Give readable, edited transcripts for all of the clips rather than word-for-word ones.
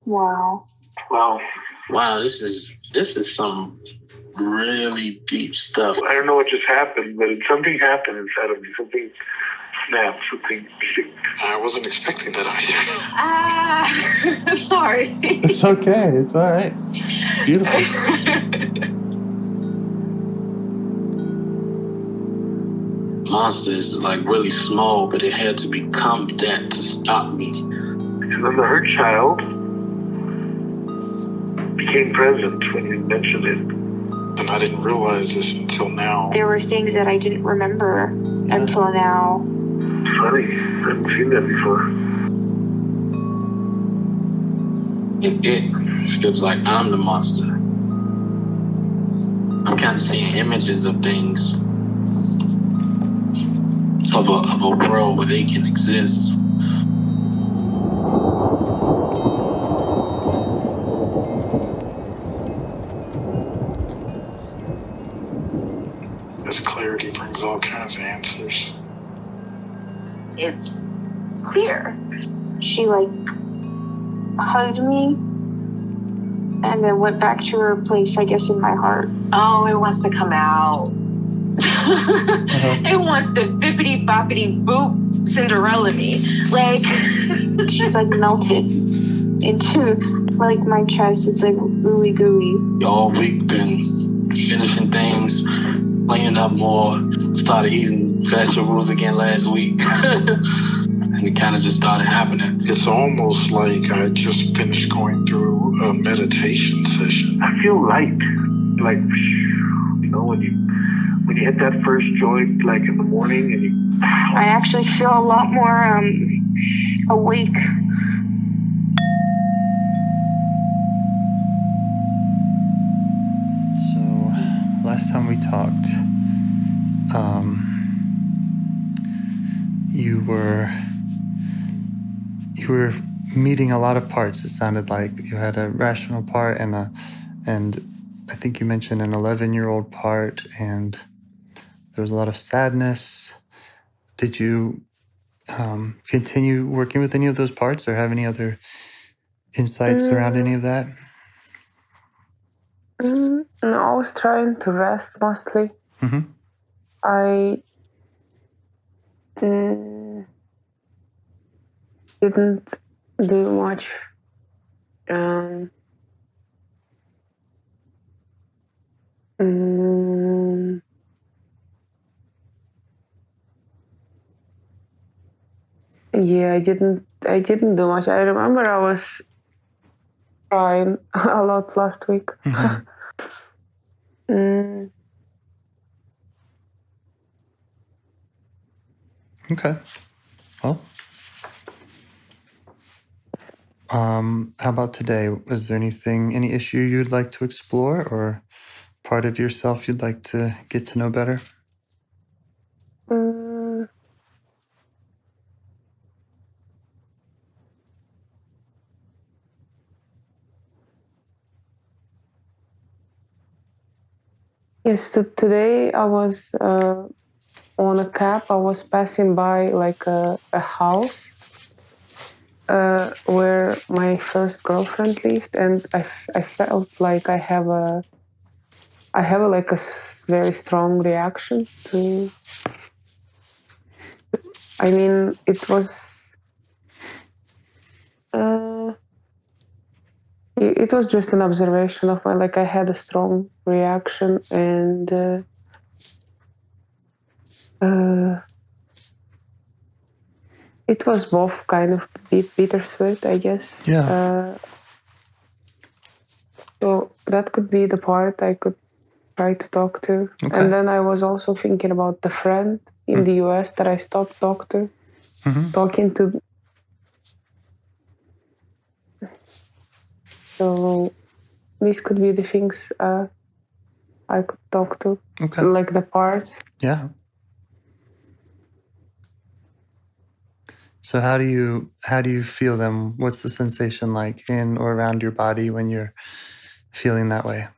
Wow. Wow, this is some really deep stuff. I don't know what just happened, but something happened inside of me. Something snapped, something. I wasn't expecting that either. Sorry. It's okay. It's all right. It's beautiful. Monster is like really small, but it had to become that to stop me. And then the hurt child became present when you mentioned it. And I didn't realize this until now. There were things that I didn't remember until now. Funny, I haven't seen that before. And it feels like I'm the monster. I'm kind of seeing images of things, of a world where they can exist. This clarity brings all kinds of answers. It's clear. She hugged me and then went back to her place, I guess, in my heart. Oh, it wants to come out. It wants to bippity boppity boop Cinderella me. She's melted into my chest. It's ooey gooey. All week been finishing things, cleaning up more, started eating vegetables again last week. And it kind of just started happening. It's almost like I just finished going through a meditation session. I feel light, when you hit that first joint, in the morning, and you. I actually feel a lot more awake. So, last time we talked, you were meeting a lot of parts. It sounded like you had a rational part and I think you mentioned an 11-year-old part, and there was a lot of sadness. Did you continue working with any of those parts, or have any other insights around any of that? No, I was trying to rest mostly. Mm-hmm. I didn't do much. Yeah, I didn't do much. I remember I was crying a lot last week. Mm-hmm. Okay. Well, how about today? Was there any issue you'd like to explore, or part of yourself you'd like to get to know better? Yes, today I was on a cab. I was passing by a house where my first girlfriend lived, and I felt like I have a very strong reaction to. I mean, it was just an observation of mine. I had a strong reaction, and it was both kind of bittersweet, I guess. Yeah. So that could be the part I could try to talk to. Okay. And then I was also thinking about the friend in the US that I stopped talking to. So these could be the things I could talk to, the parts. Yeah. So how do you feel them? What's the sensation like in or around your body when you're feeling that way?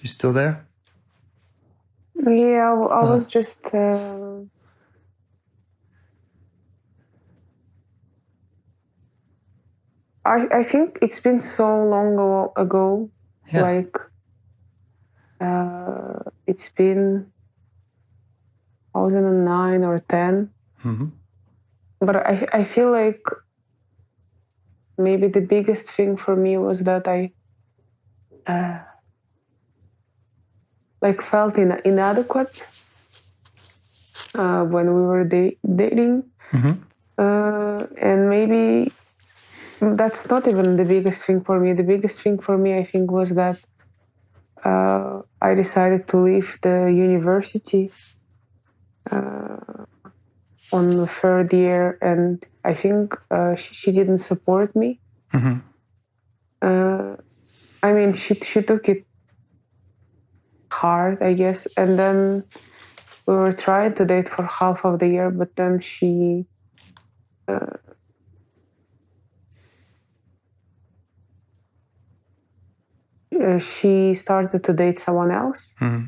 You still there? Yeah, I was just. I think it's been so long ago. Yeah. Like, it's been 2009 or 10. Mm-hmm. But I feel like maybe the biggest thing for me was that I like felt inadequate when we were dating. Mm-hmm. And maybe that's not even the biggest thing for me. The biggest thing for me, I think, was that I decided to leave the university on the third year, and I think she didn't support me. Mm-hmm. I mean, she took it hard, I guess, and then we were trying to date for half of the year, but then she started to date someone else. Mm-hmm.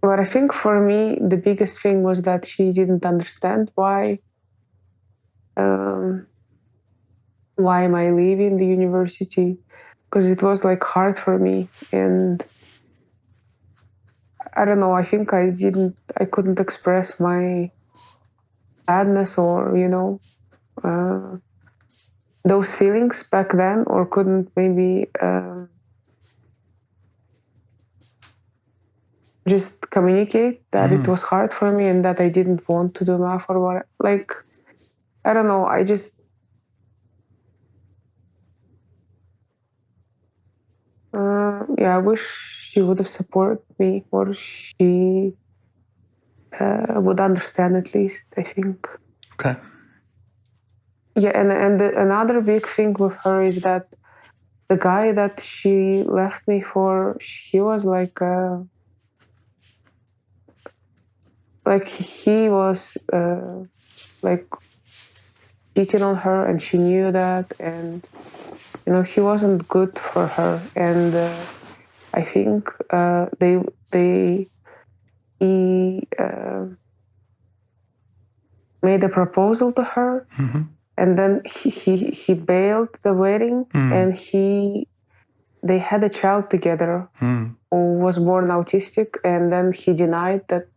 But I think for me, the biggest thing was that she didn't understand why am I leaving the university, because it was like hard for me, and I don't know. I think I couldn't express my sadness or those feelings back then, or couldn't maybe just communicate that it was hard for me and that I didn't want to do math or what. Like, I don't know. Yeah, I wish she would have supported me, or she would understand at least, I think. Okay. Yeah, and another big thing with her is that the guy that she left me for, he was like he was like cheating on her, and she knew that, and he wasn't good for her, and I think he made a proposal to her, Mm-hmm. and then he bailed the wedding, and they had a child together who was born autistic, and then he denied that.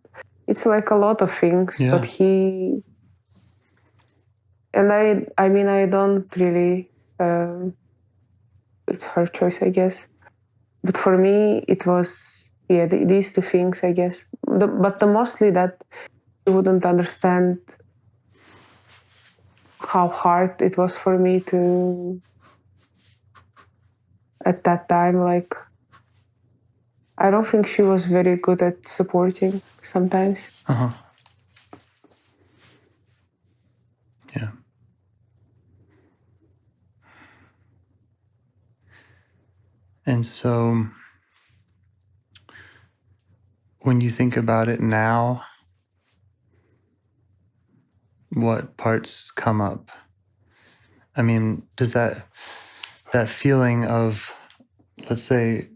It's like a lot of things, Yeah. but I mean, I don't really. It's her choice, I guess. But for me, it was these two things, I guess. But the mostly that she wouldn't understand how hard it was for me to at that time. Like, I don't think she was very good at supporting sometimes. Uh-huh. Yeah. And so when you think about it now, what parts come up? I mean, does that feeling of, let's say,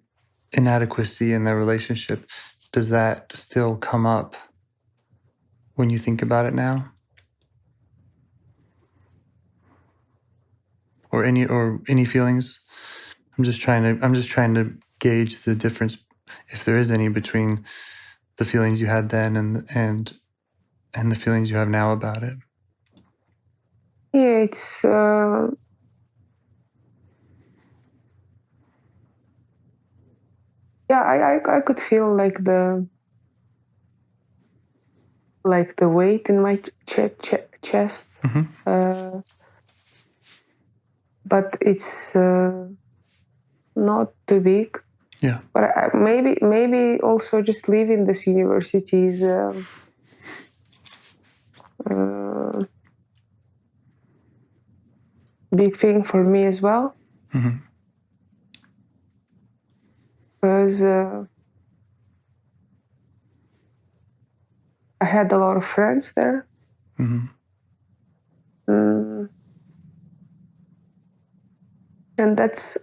inadequacy in the relationship, does that still come up when you think about it now? Or any feelings? I'm just trying to gauge the difference, if there is any, between the feelings you had then and the feelings you have now about it. Yeah, it's I could feel like the weight in my chest, but it's not too big. Yeah. But maybe also just leaving this university is big thing for me as well, because I had a lot of friends there. And that's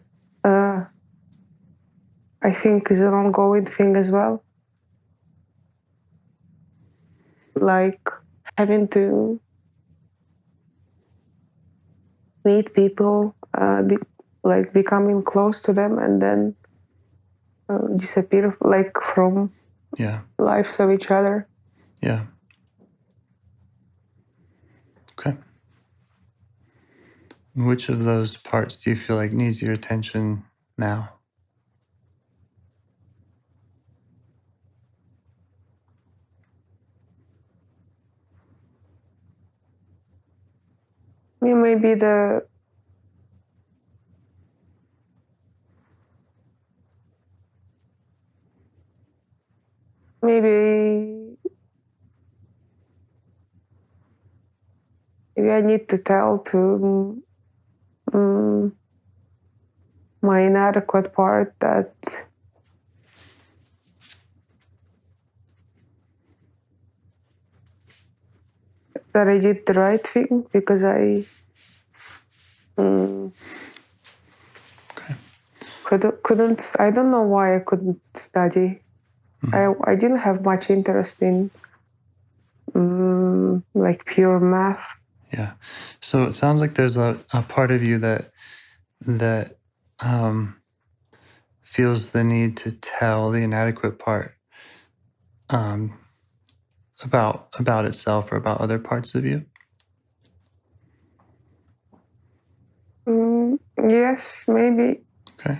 I think is an ongoing thing as well. Like having to meet people, like becoming close to them, and then disappear like from lives of each other. Yeah. Okay. Which of those parts do you feel like needs your attention now? Maybe maybe I need to tell to my inadequate part that I did the right thing because I couldn't. I don't know why I couldn't study. I didn't have much interest in like pure math. Yeah. So it sounds like there's a part of you that feels the need to tell the inadequate part about itself or about other parts of you. Yes, maybe. Okay.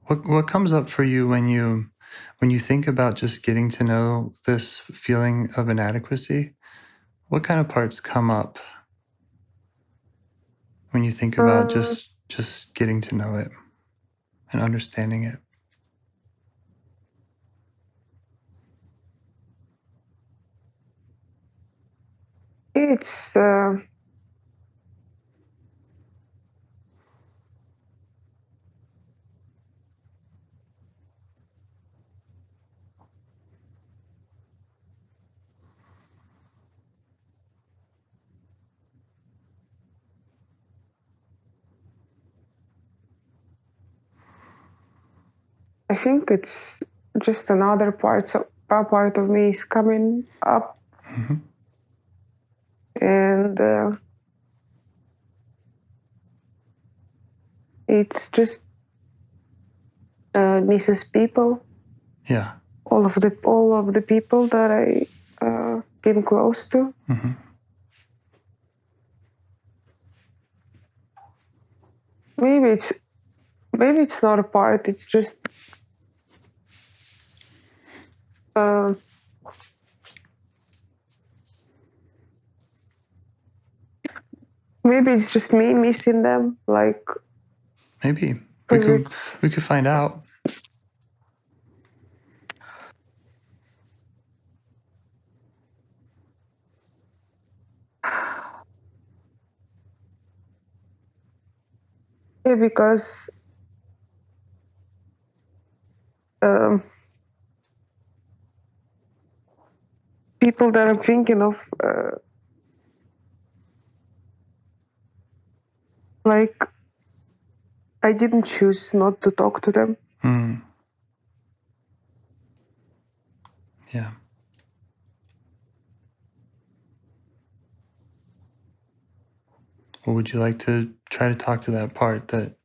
What comes up for you when you think about just getting to know this feeling of inadequacy? What kind of parts come up when you think about just getting to know it and understanding it? It's I think it's just another part of me is coming up, and it's just misses people. Yeah. All of the people that I been close to. Maybe it's not a part. It's just maybe it's just me missing them. Like maybe we could find out. Yeah, because people that I'm thinking of, like I didn't choose not to talk to them. Yeah. Or would you like to try to talk to that part, that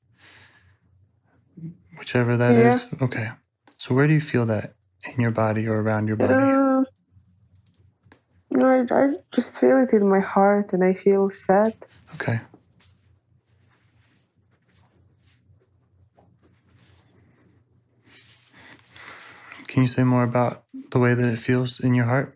whichever that is? Okay. So where do you feel that in your body or around your body? I just feel it in my heart and I feel sad. Okay. Can you say more about the way that it feels in your heart?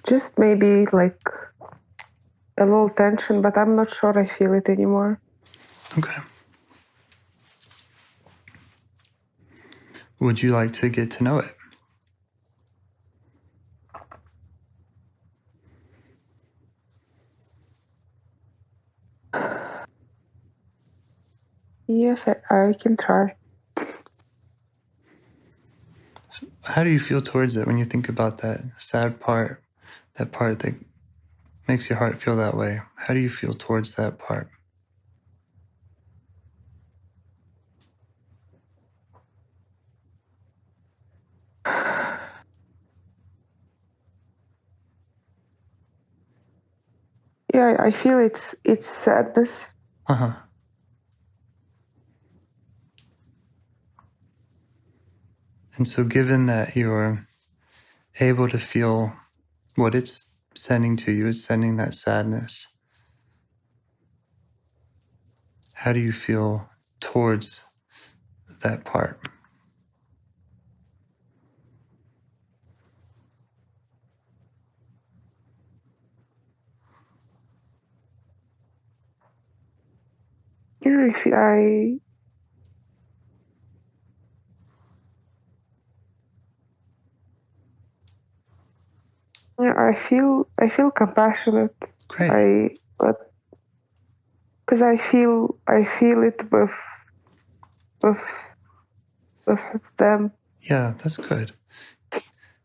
Just maybe like a little tension, but I'm not sure I feel it anymore. Okay. would you like to get to know it? Yes, I can try. How do you feel towards it when you think about that sad part, that part that makes your heart feel that way? How do you feel towards that part? Yeah, I feel it's sadness. Uh-huh. And so given that you're able to feel what it's sending to you, it's sending that sadness, how do you feel towards that part? Yeah, I feel compassionate. Great. But because I feel it with them. Yeah, that's good.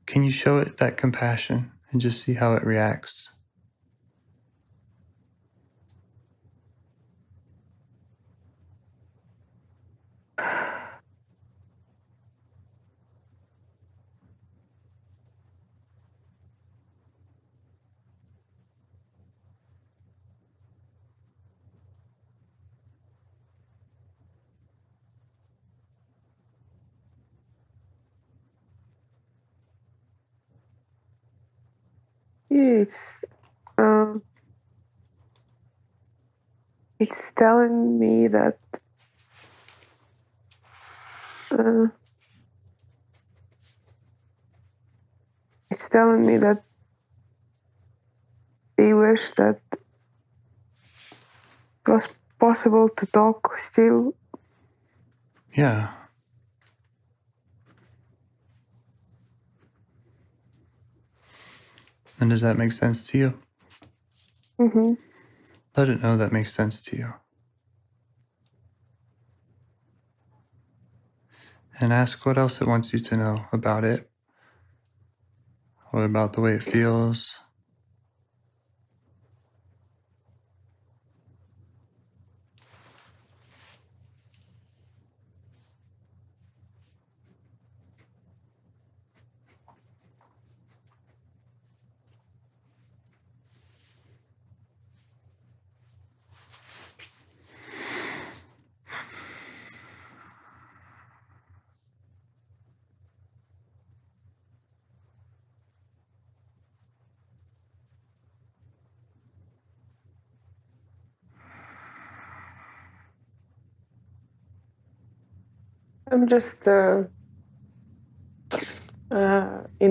Can you show it that compassion and just see how it reacts? Yeah, it's telling me that it's telling me that they wish that it was possible to talk still. Yeah. And does that make sense to you? Mm-hmm. Let it know that makes sense to you. And ask what else it wants you to know about it, or about the way it feels. I'm just in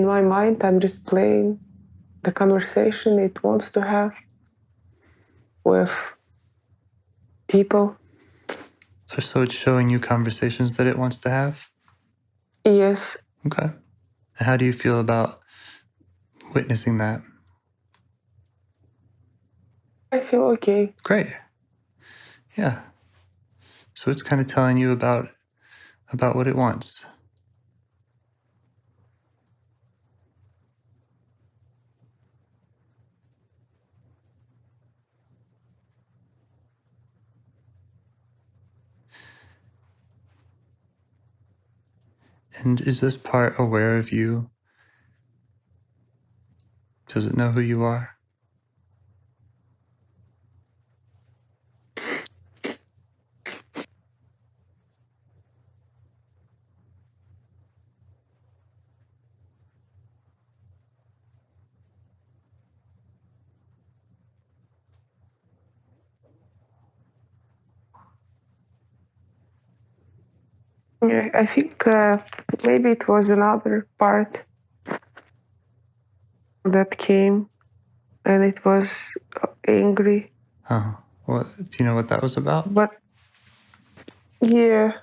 my mind. I'm just playing the conversation it wants to have with people. So it's showing you conversations that it wants to have? Yes. Okay. How do you feel about witnessing that? I feel okay. Great. Yeah. So it's kind of telling you about what it wants. And is this part aware of you? Does it know who you are? Yeah, I think maybe it was another part that came, and it was angry. Oh, what, do you know what that was about? But yeah,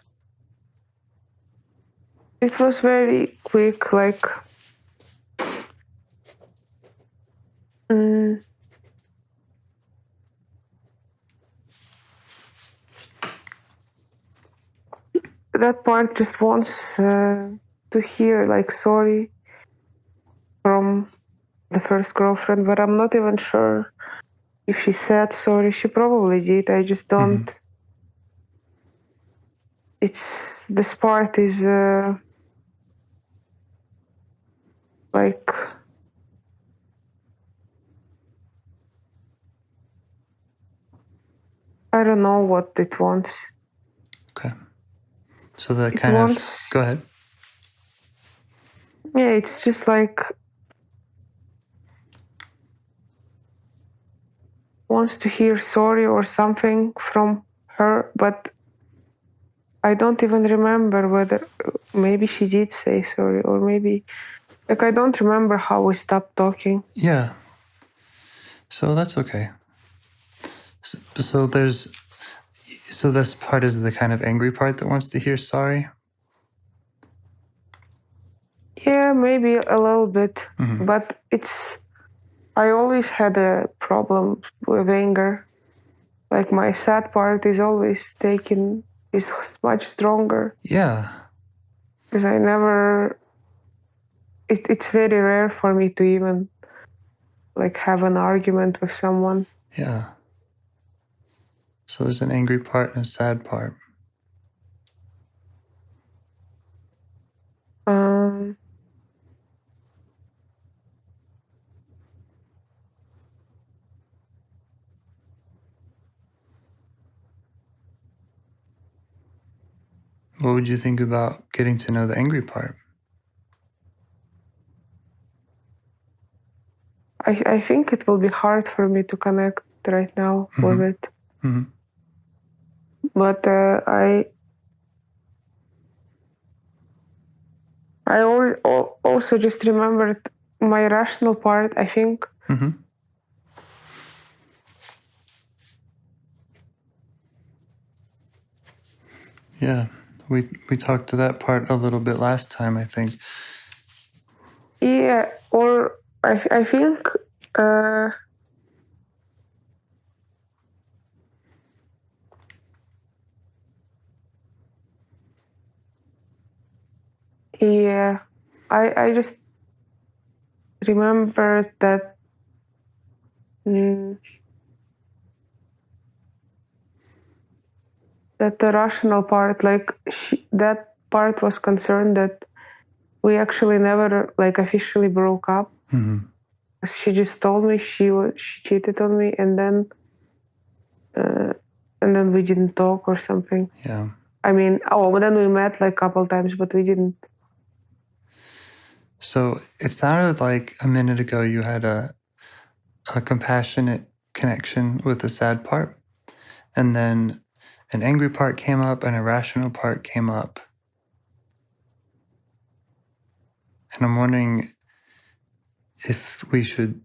It was very quick, like that part just wants to hear like sorry from the first girlfriend, but I'm not even sure if she said sorry. She probably did. I just don't. It's this part is like I don't know what it wants. Okay. So that It kind wants, of, go ahead. yeah, it's just like wants to hear sorry or something from her, but I don't even remember whether maybe she did say sorry or maybe like I don't remember how we stopped talking. Yeah. So that's okay. So this part is the kind of angry part that wants to hear sorry. Yeah, maybe a little bit, but I always had a problem with anger. Like my sad part is much stronger. Yeah. Because I never, it's very rare for me to even like have an argument with someone. Yeah. So there's an angry part and a sad part. What would you think about getting to know the angry part? I think it will be hard for me to connect right now with it. But I also just remembered my rational part, I think. Yeah, we talked to that part a little bit last time, I think. Yeah, or I think yeah, I just remembered that that the rational part, like that part was concerned that we actually never like officially broke up. She just told me she cheated on me, and then we didn't talk or something. Yeah. I mean, but then we met like a couple times, but we didn't. So it sounded like a minute ago you had a compassionate connection with the sad part, and then an angry part came up and a rational part came up. And I'm wondering if we should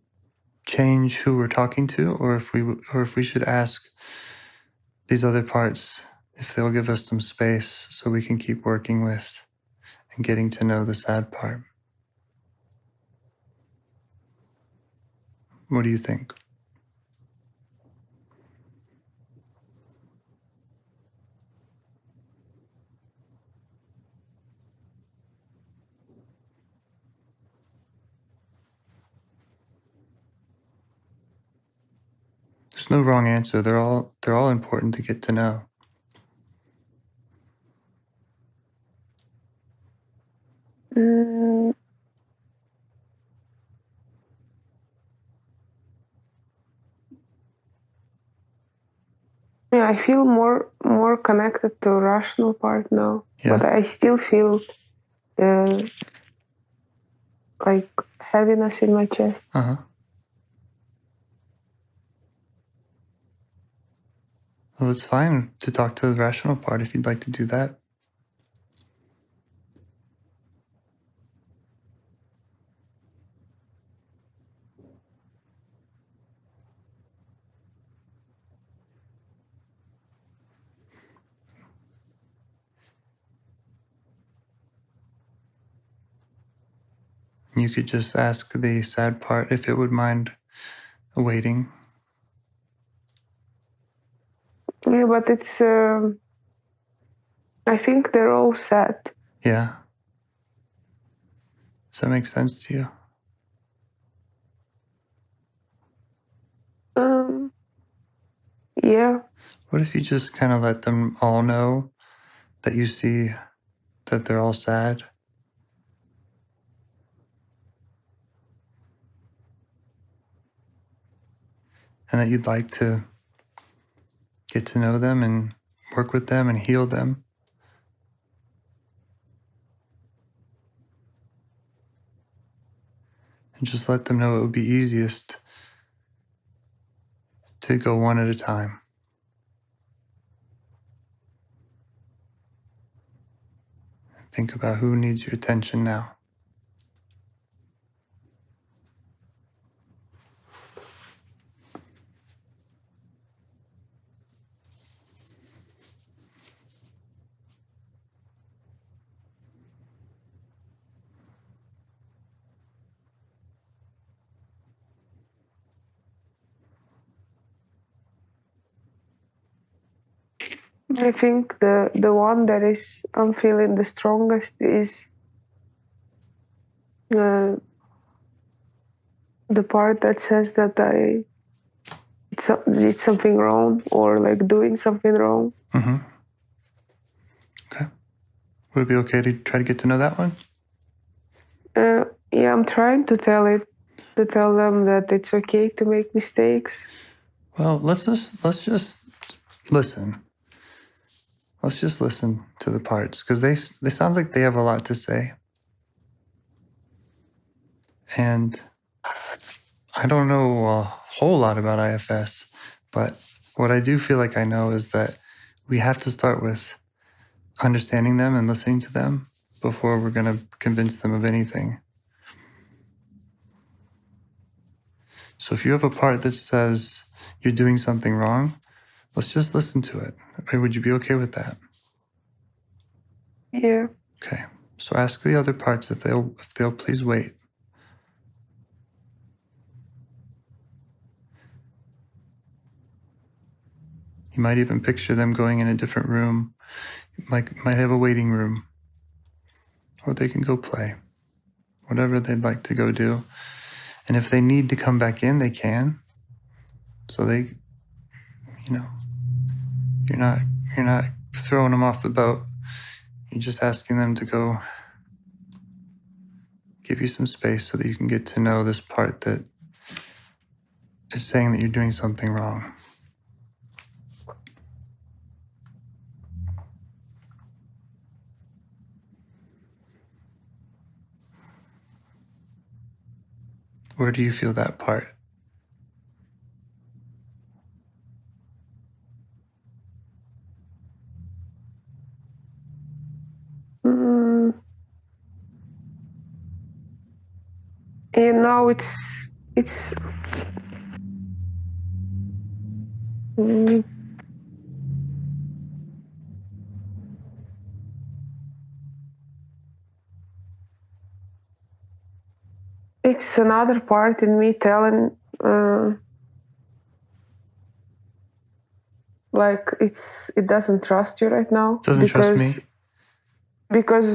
change who we're talking to, or if we should ask these other parts if they'll give us some space so we can keep working with and getting to know the sad part. What do you think? There's no wrong answer. They're all important to get to know. Yeah, I feel more connected to rational part now, but I still feel like heaviness in my chest. Well, it's fine to talk to the rational part if you'd like to do that. You could just ask the sad part if it would mind waiting. Yeah, but it's. I think they're all sad. Yeah. Does that make sense to you? Yeah. What if you just kind of let them all know that you see that they're all sad? And that you'd like to get to know them and work with them and heal them. And just let them know it would be easiest to go one at a time. Think about who needs your attention now. I think the one that is I'm feeling the strongest is the part that says that it's something wrong or like doing something wrong. Mm-hmm. Okay. Would it be okay to try to get to know that one? Yeah, I'm trying to tell them that it's okay to make mistakes. Well, let's just listen. Let's just listen to the parts because they sounds like they have a lot to say. And I don't know a whole lot about IFS, but what I do feel like I know is that we have to start with understanding them and listening to them before we're going to convince them of anything. So if you have a part that says you're doing something wrong, let's just listen to it. Would you be okay with that? Yeah. Okay. So ask the other parts if they'll please wait. You might even picture them going in a different room, like might have a waiting room, or they can go play, whatever they'd like to go do. And if they need to come back in, they can. So they, you're not throwing them off the boat. You're just asking them to go give you some space so that you can get to know this part that is saying that you're doing something wrong. Where do you feel that part? And now it's it's another part in me telling like it doesn't trust you right now. Doesn't trust me? Because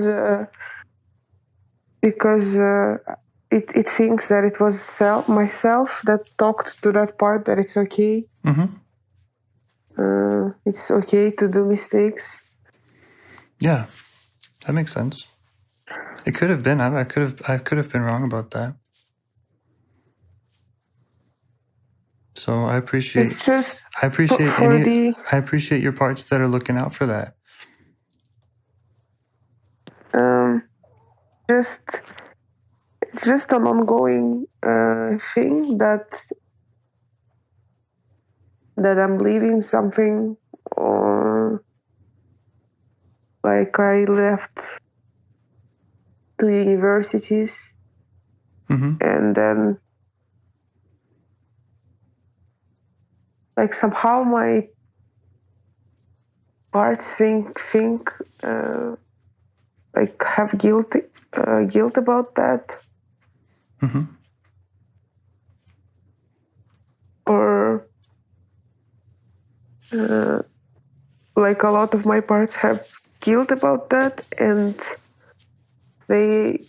it thinks that it was myself that talked to that part that it's okay. Mm-hmm. It's okay to do mistakes. Yeah, that makes sense. It could have been. I could have been wrong about that. So I appreciate. It's just I appreciate for I appreciate your parts that are looking out for that. It's just an ongoing thing that I'm leaving something, or like I left 2 universities, and then like somehow my parts think like have guilt about that. Mm-hmm. Or like a lot of my parts have guilt about that, and they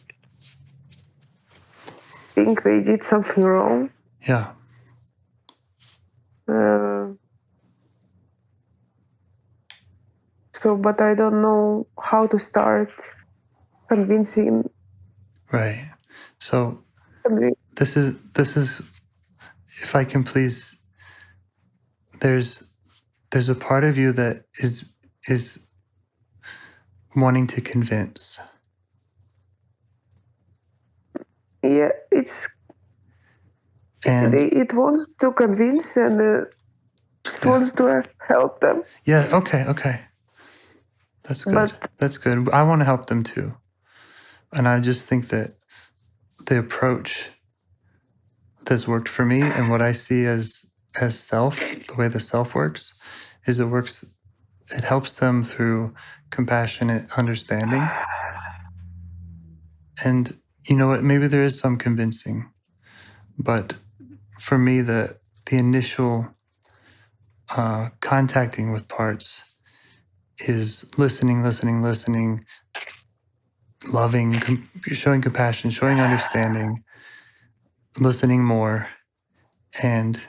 think they did something wrong. Yeah. So, but I don't know how to start convincing. Right. So this is, if I can please, there's a part of you that is wanting to convince. Yeah, And it wants to convince, and it wants to help them. Yeah, okay. That's good. That's good. I want to help them too. And I just think that the approach that's worked for me and what I see as self, the way the self works, is it helps them through compassionate understanding. And you know what, maybe there is some convincing, but for me, the initial contacting with parts is listening, loving, showing compassion, showing understanding, listening more, and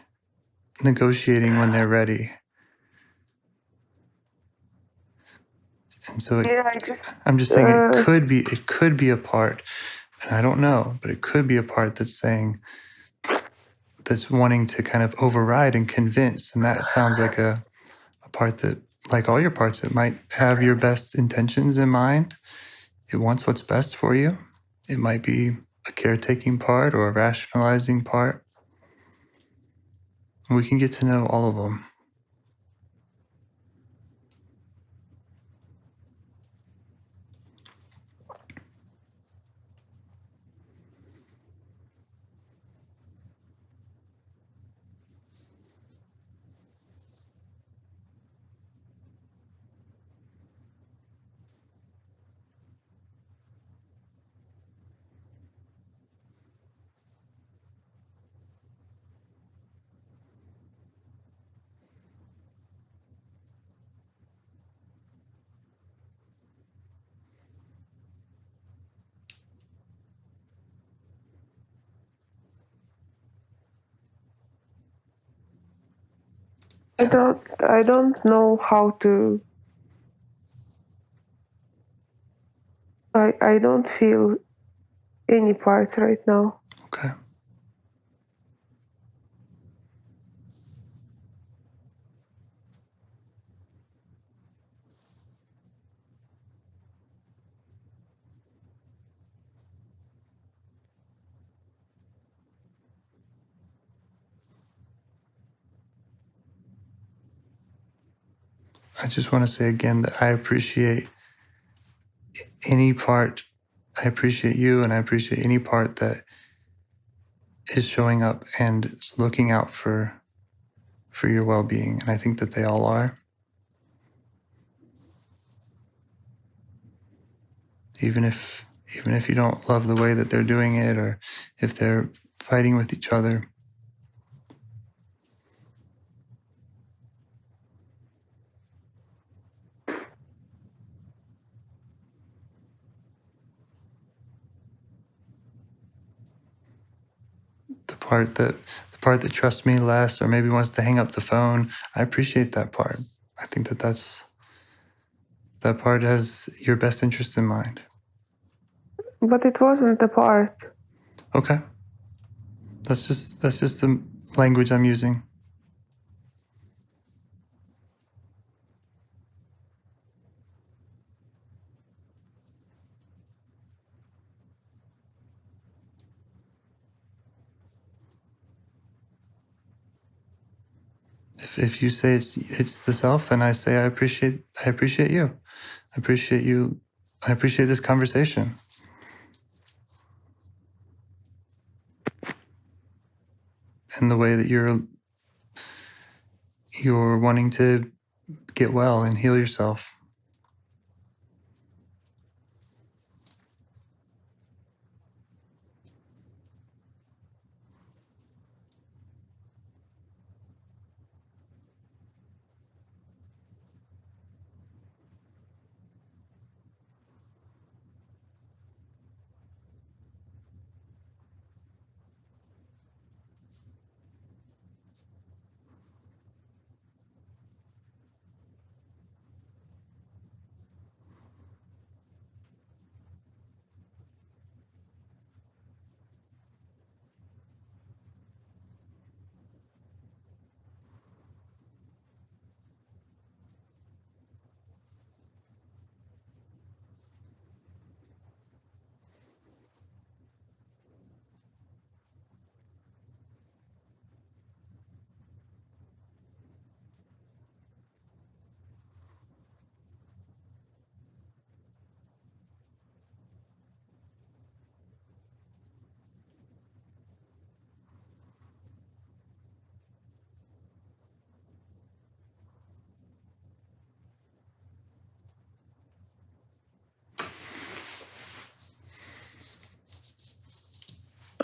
negotiating when they're ready. And so I'm just saying it could be a part, and I don't know, but it could be a part that's saying, that's wanting to kind of override and convince. And that sounds like a part that, like all your parts, it might have your best intentions in mind. It wants what's best for you. It might be a caretaking part or a rationalizing part. And we can get to know all of them. I don't know how to. I don't feel any parts right now. Okay. I just want to say again that I appreciate any part. I appreciate you, and I appreciate any part that is showing up and is looking out for your well-being. And I think that they all are. Even if you don't love the way that they're doing it, or if they're fighting with each other. The part that trusts me less, or maybe wants to hang up the phone, I appreciate that part. I think that part has your best interest in mind. But it wasn't the part. Okay. That's just the language I'm using. If you say it's the self, then I say I appreciate you. I appreciate this conversation. And the way that you're wanting to get well and heal yourself.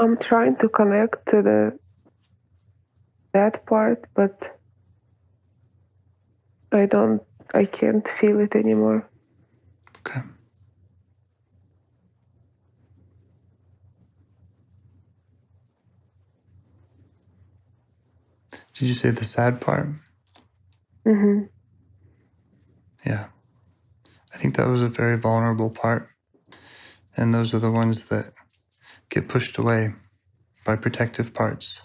I'm trying to connect to that part, but I can't feel it anymore. Okay. Did you say the sad part? Mm-hmm. Yeah. I think that was a very vulnerable part. And those are the ones that get pushed away by protective parts.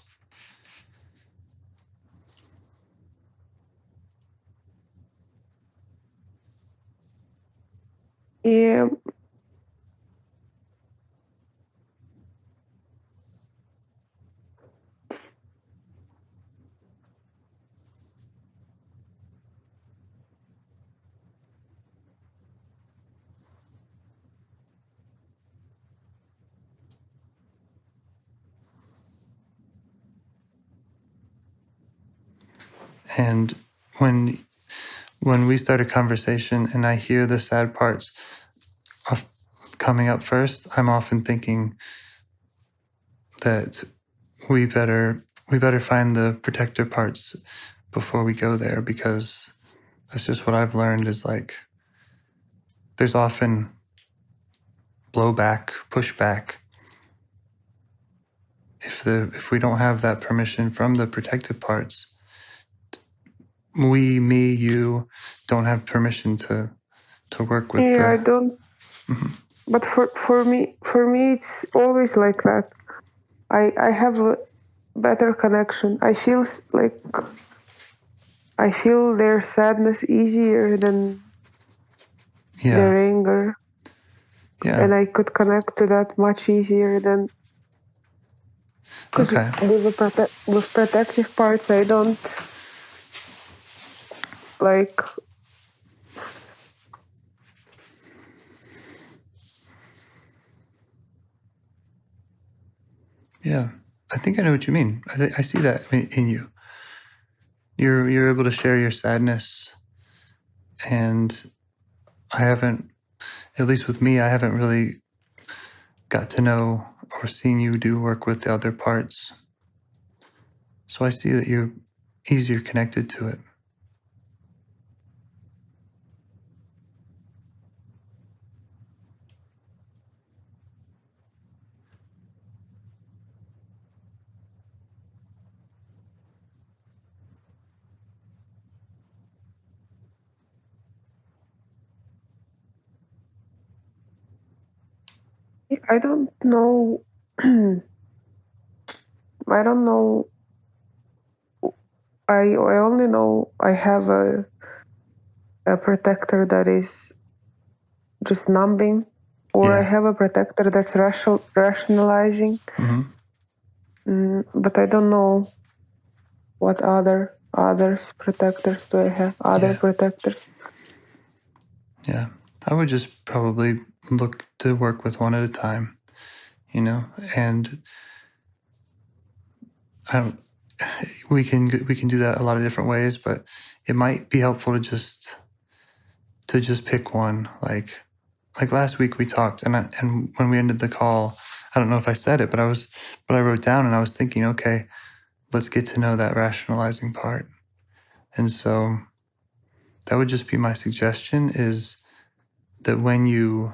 Yeah. And when we start a conversation and I hear the sad parts coming up first, I'm often thinking that we better find the protective parts before we go there, because that's just what I've learned is like there's often blowback, pushback if we don't have that permission from the protective parts. Me, you don't have permission to work with Yeah, I the. don't. Mhm. But for me, it's always like that. I have a better connection. I feel their sadness easier than Yeah, their anger, yeah, and I could connect to that much easier than because okay, with protective parts, I don't like. yeah. I think I know what you mean. I see that in you. You're able to share your sadness, and I haven't, at least with me, I haven't really got to know or seen you do work with the other parts. So I see that you're easier connected to it. I don't know. I don't know. I only know I have a protector that is just numbing, or I Yeah. have a protector that's rationalizing. Mm-hmm. But I don't know what others protectors do I have. Other Yeah. protectors. Yeah. I would just probably look to work with one at a time, and I don't, we can do that a lot of different ways, but it might be helpful to just pick one. Like last week we talked, and when we ended the call, I don't know if I said it, but I wrote down and I was thinking, okay, let's get to know that rationalizing part. And so that would just be my suggestion, is that when you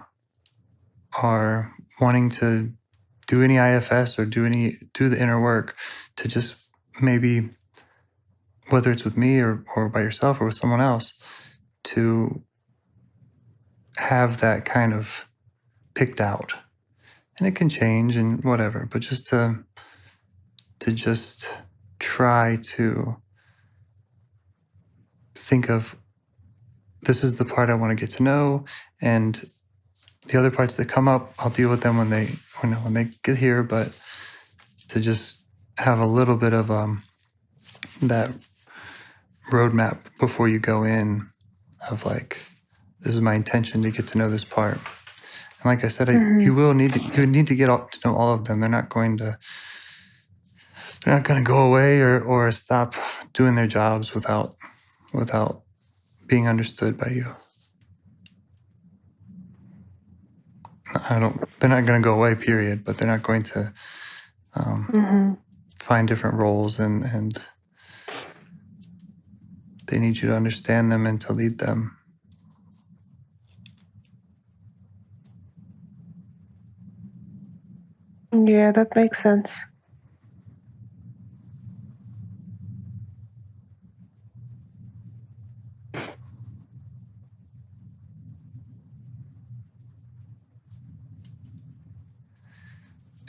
are wanting to do any IFS or do the inner work, to just maybe, whether it's with me or by yourself or with someone else, to have that kind of picked out. And it can change and whatever, but just to just try to think of, this is the part I want to get to know, and the other parts that come up, I'll deal with them when they get here. But to just have a little bit of that roadmap before you go in, of like, this is my intention to get to know this part. And like I said, you need to get to know all of them. They're not going to go away or stop doing their jobs without being understood by you. They're not going to go away, period, but they're not going to find different roles, and they need you to understand them and to lead them. Yeah, that makes sense.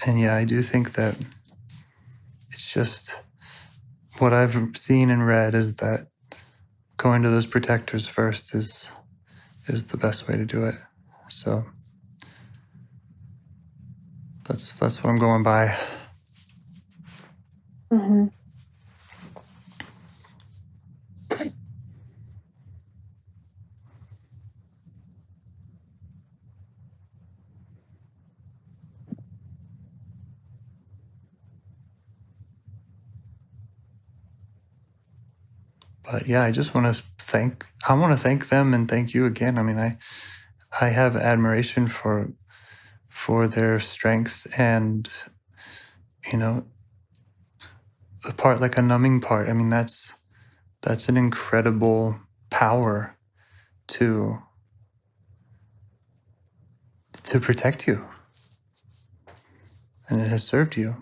And yeah, I do think that it's just what I've seen and read is that going to those protectors first is the best way to do it. So that's what I'm going by. But yeah, I just want to thank them and thank you again. I mean, I have admiration for their strength, and a part like a numbing part. I mean, that's an incredible power to protect you, and it has served you.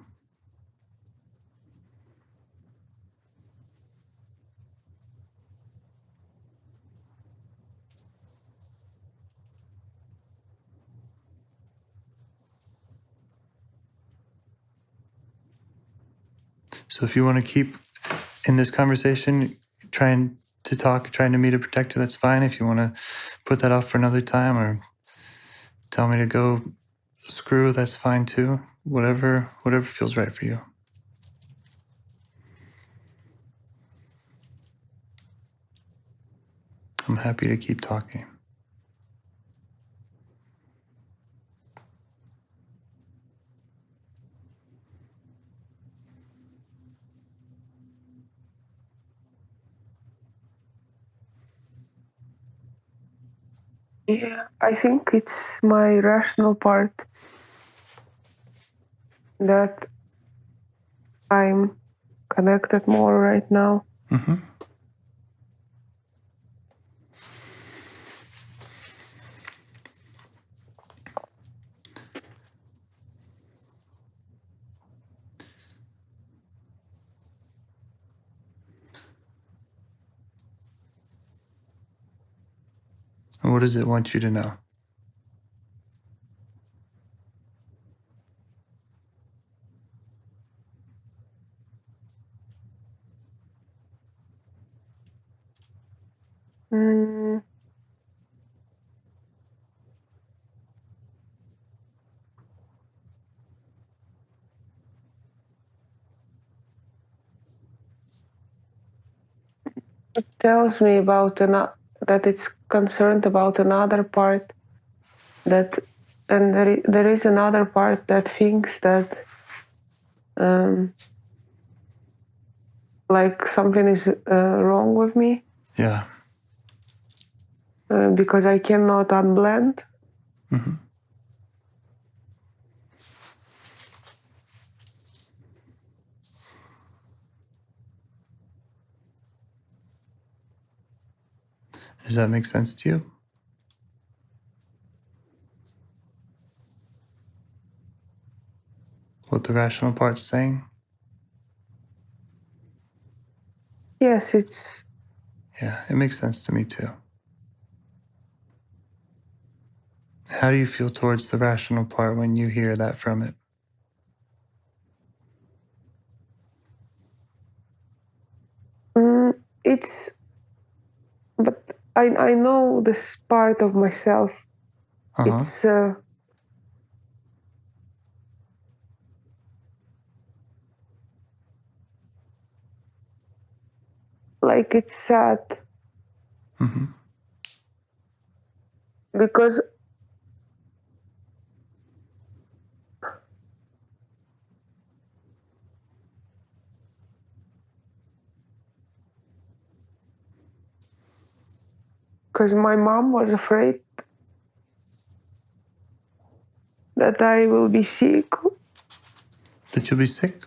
So if you want to keep in this conversation, trying to meet a protector, that's fine. If you want to put that off for another time or tell me to go screw, that's fine too. Whatever feels right for you. I'm happy to keep talking. Yeah, I think it's my rational part that I'm connected more right now. Mm-hmm. And what does it want you to know? It tells me about that it's concerned about another part that, and there is another part that thinks that like something is wrong with me. Yeah. Because I cannot unblend. Mm-hmm. Does that make sense to you? What the rational part's saying? Yes, it's... Yeah, it makes sense to me too. How do you feel towards the rational part when you hear that from it? It's... But I know this part of myself. Uh-huh. It's... like it's sad. Mm-hmm. Because my mom was afraid that I will be sick That you'll be sick?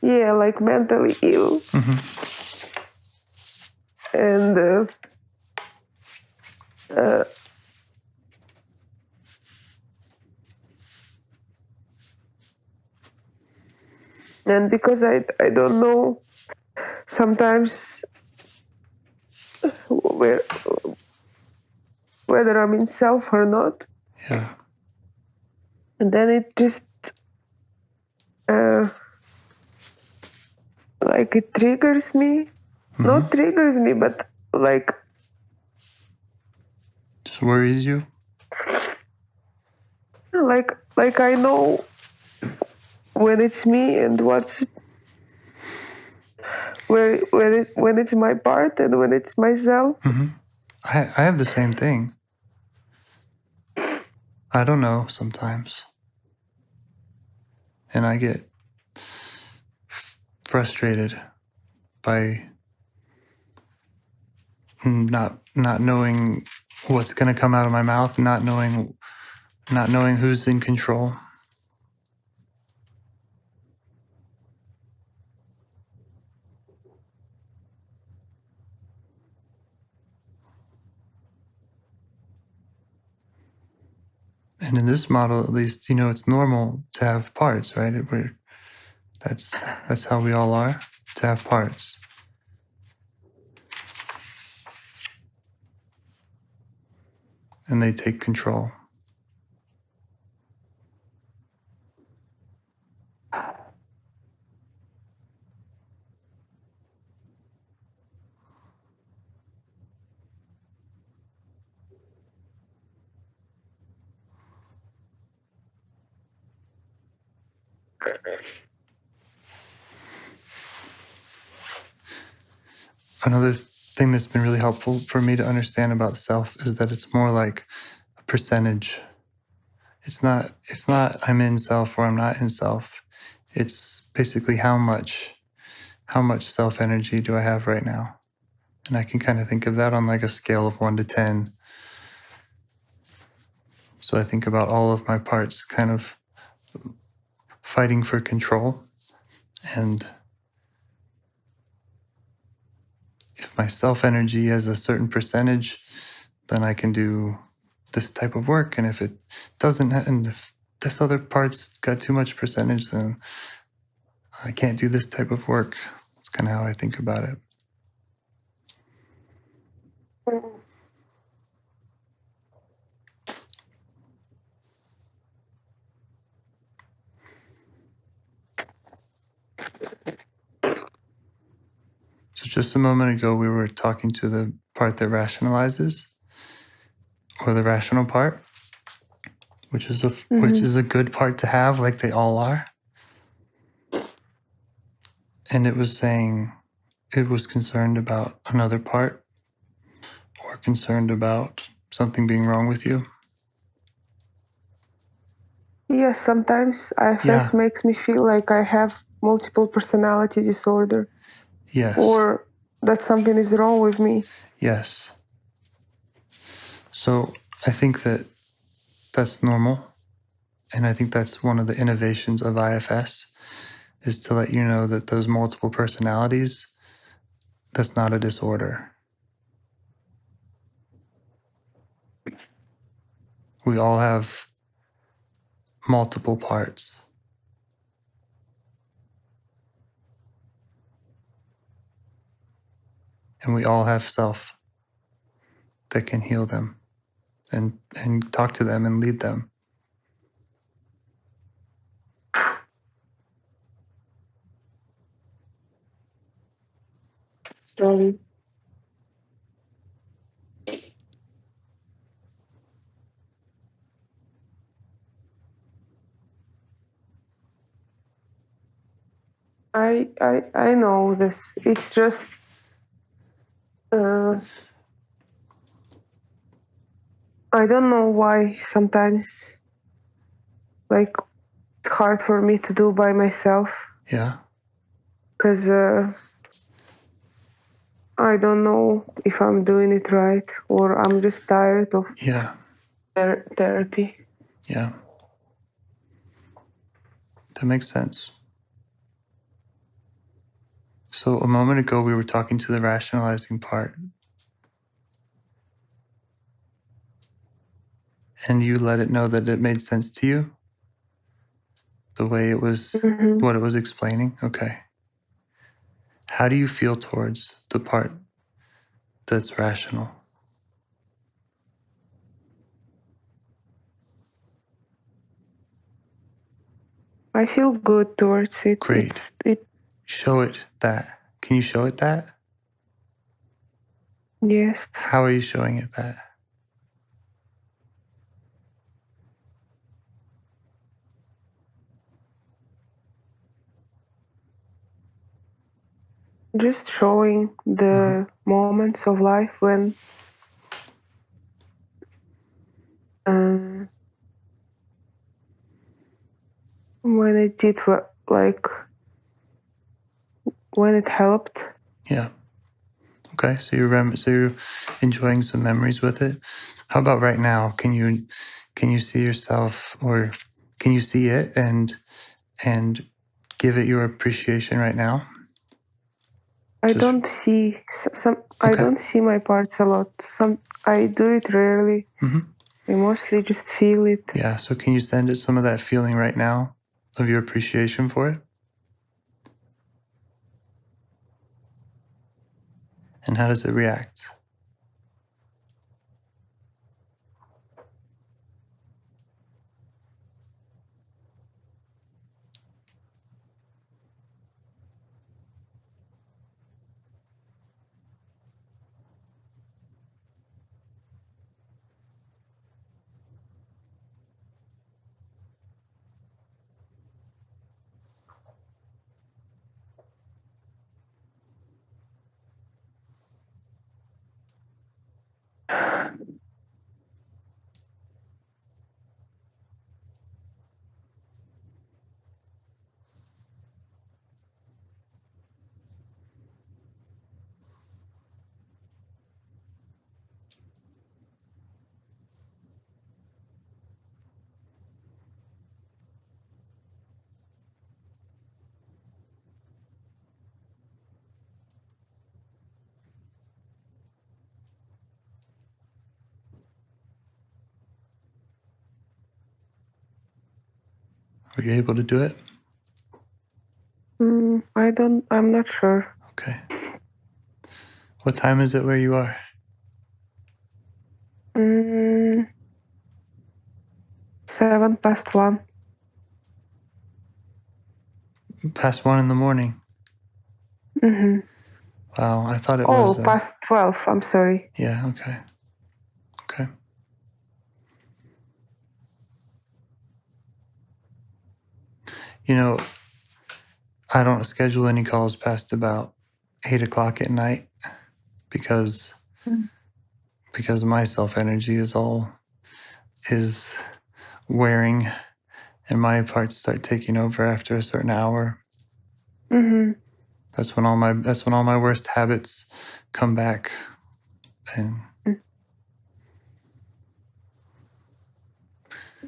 Yeah, like mentally ill. Mm-hmm. And and because I don't know sometimes whether I'm in self or not. Yeah. And then it just like it triggers me. Mm-hmm. Not triggers me, but like Just worries you? like I know when it's me and when it's my part and when it's myself. Mm-hmm. I have the same thing. I don't know sometimes. And I get frustrated by not knowing what's going to come out of my mouth, not knowing who's in control. And in this model, at least, it's normal to have parts, right? That's how we all are, to have parts. And they take control. Another thing that's been really helpful for me to understand about self is that it's more like a percentage. It's not I'm in self or I'm not in self. It's basically how much self energy do I have right now? And I can kind of think of that on like a scale of 1 to 10. So I think about all of my parts kind of fighting for control. And if my self energy has a certain percentage, then I can do this type of work. And if it doesn't, and if this other part's got too much percentage, then I can't do this type of work. That's kind of how I think about it. So just a moment ago, we were talking to the part that rationalizes, or the rational part, which is a good part to have, like they all are. And it was saying it was concerned about another part, or concerned about something being wrong with you. Yes, sometimes IFS makes me feel like I have multiple personality disorder. Yes. Or that something is wrong with me. Yes. So I think that that's normal. And I think that's one of the innovations of IFS, is to let you know that those multiple personalities, that's not a disorder. We all have multiple parts. And we all have self that can heal them and talk to them and lead them. Sorry. I know this. It's just I don't know why sometimes like it's hard for me to do by myself. Yeah. Because I don't know if I'm doing it right or I'm just tired of therapy. Yeah. That makes sense. So a moment ago, we were talking to the rationalizing part, and you let it know that it made sense to you, the way it was, what it was explaining. Okay. How do you feel towards the part that's rational? I feel good towards it. Great. Show it that. Can you show it that? Yes. How are you showing it that? Just showing the moments of life when it did like when it helped. Yeah. Okay. So you're enjoying some memories with it. How about right now? Can you see yourself, or can you see it and give it your appreciation right now? I don't see some. Okay. I don't see my parts a lot. I do it rarely. I mostly just feel it. Yeah. So can you send it some of that feeling right now of your appreciation for it? And how does it react? Were you able to do it? I'm not sure. Okay. What time is it where you are? 1:07. Past 1 in the morning. Wow, I thought it was... past 12, I'm sorry. Yeah, okay. Okay. You know, I don't schedule any calls past about 8 o'clock at night because my self energy is wearing, and my parts start taking over after a certain hour. That's when all my worst habits come back. And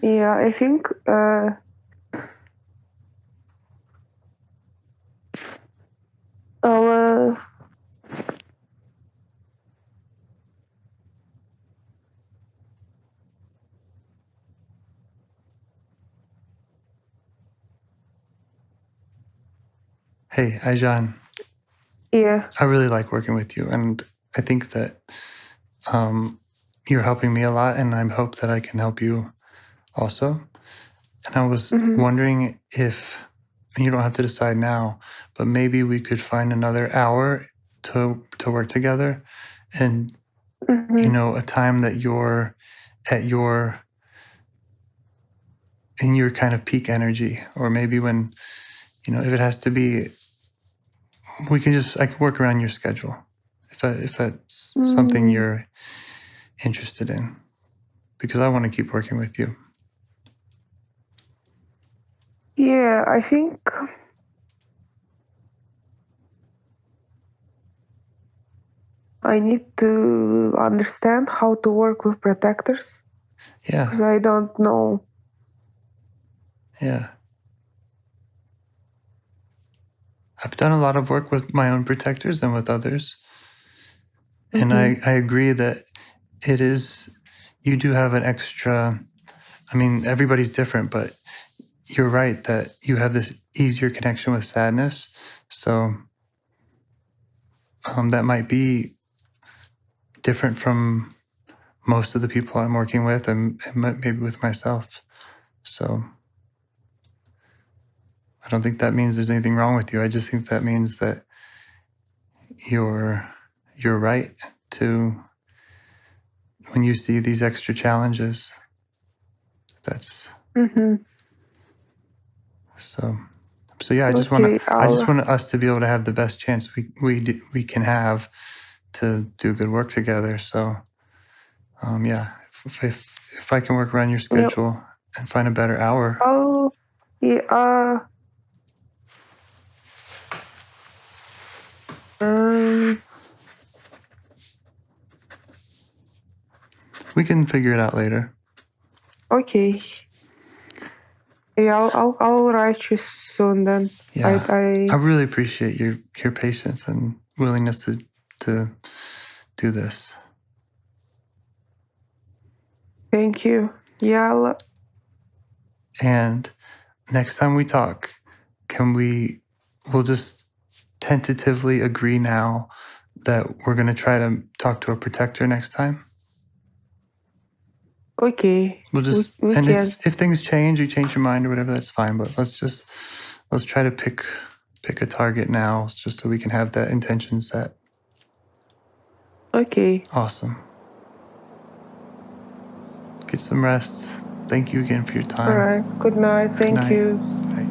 yeah, I think hey, Aizhan. Yeah. I really like working with you, and I think that you're helping me a lot, and I hope that I can help you also. And I was wondering if, and you don't have to decide now, but maybe we could find another hour to work together, and a time that you're at in your kind of peak energy, or maybe when, if it has to be, I can work around your schedule if that's something you're interested in, because I want to keep working with you. Yeah, I think I need to understand how to work with protectors. Yeah. Because I don't know. Yeah. I've done a lot of work with my own protectors and with others. And Mm-hmm. I agree that it is, you do have an extra, I mean, everybody's different, but you're right that you have this easier connection with sadness. So that might be different from most of the people I'm working with and maybe with myself. So I don't think that means there's anything wrong with you. I just think that means that you're right to, when you see these extra challenges, that's Mm-hmm. so yeah, I just Okay, want us to be able to have the best chance we can have to do good work together. So yeah, if I can work around your schedule and find a better hour. Oh, yeah. We can figure it out later. Okay. Yeah, I'll write you soon then. Yeah, I really appreciate your patience and willingness to do this. Thank you. Yeah. And next time we talk, we'll just tentatively agree now that we're going to try to talk to a protector next time. Okay. We'll just, we and can. if things change, you change your mind or whatever, that's fine. But let's try to pick a target now, just so we can have that intention set. Okay. Awesome. Get some rest. Thank you again for your time. All right. Good night. Thank you. Bye.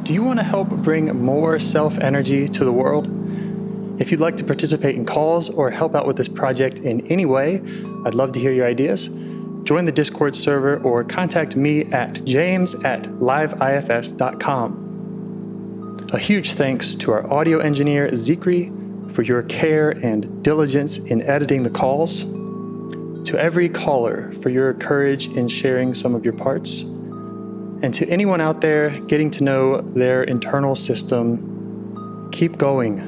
Do you want to help bring more self-energy to the world? If you'd like to participate in calls or help out with this project in any way, I'd love to hear your ideas. Join the Discord server or contact me at james@liveifs.com. A huge thanks to our audio engineer, Zikri, for your care and diligence in editing the calls. To every caller for your courage in sharing some of your parts. And to anyone out there getting to know their internal system, keep going.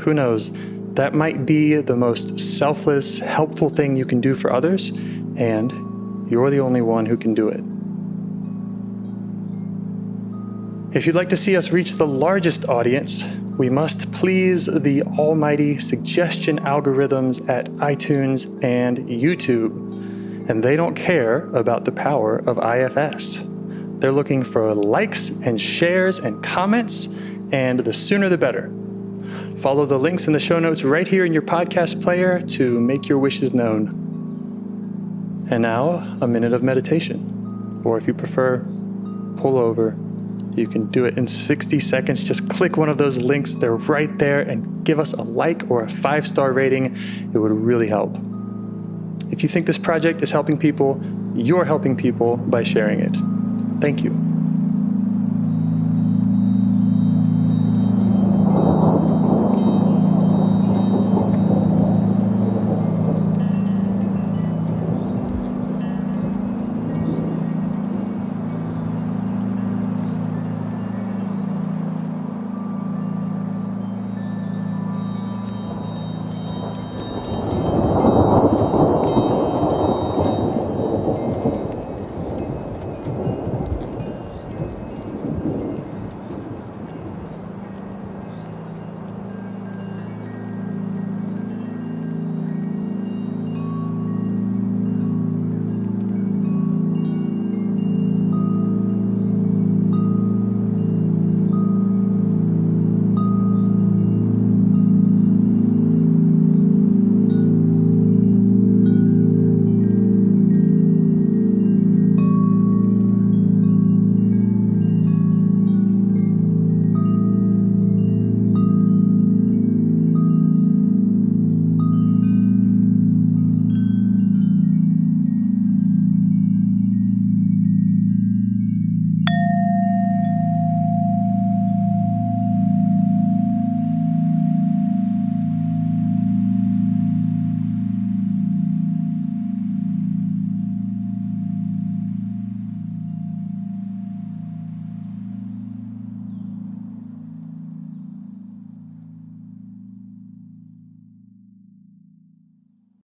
Who knows, that might be the most selfless, helpful thing you can do for others, and you're the only one who can do it. If you'd like to see us reach the largest audience, we must please the almighty suggestion algorithms at iTunes and YouTube, and they don't care about the power of IFS. They're looking for likes and shares and comments, and the sooner the better. Follow the links in the show notes right here in your podcast player to make your wishes known. And now, a minute of meditation. Or if you prefer, pull over. You can do it in 60 seconds. Just click one of those links. They're right there, and give us a like or a 5-star rating. It would really help. If you think this project is helping people, you're helping people by sharing it. Thank you.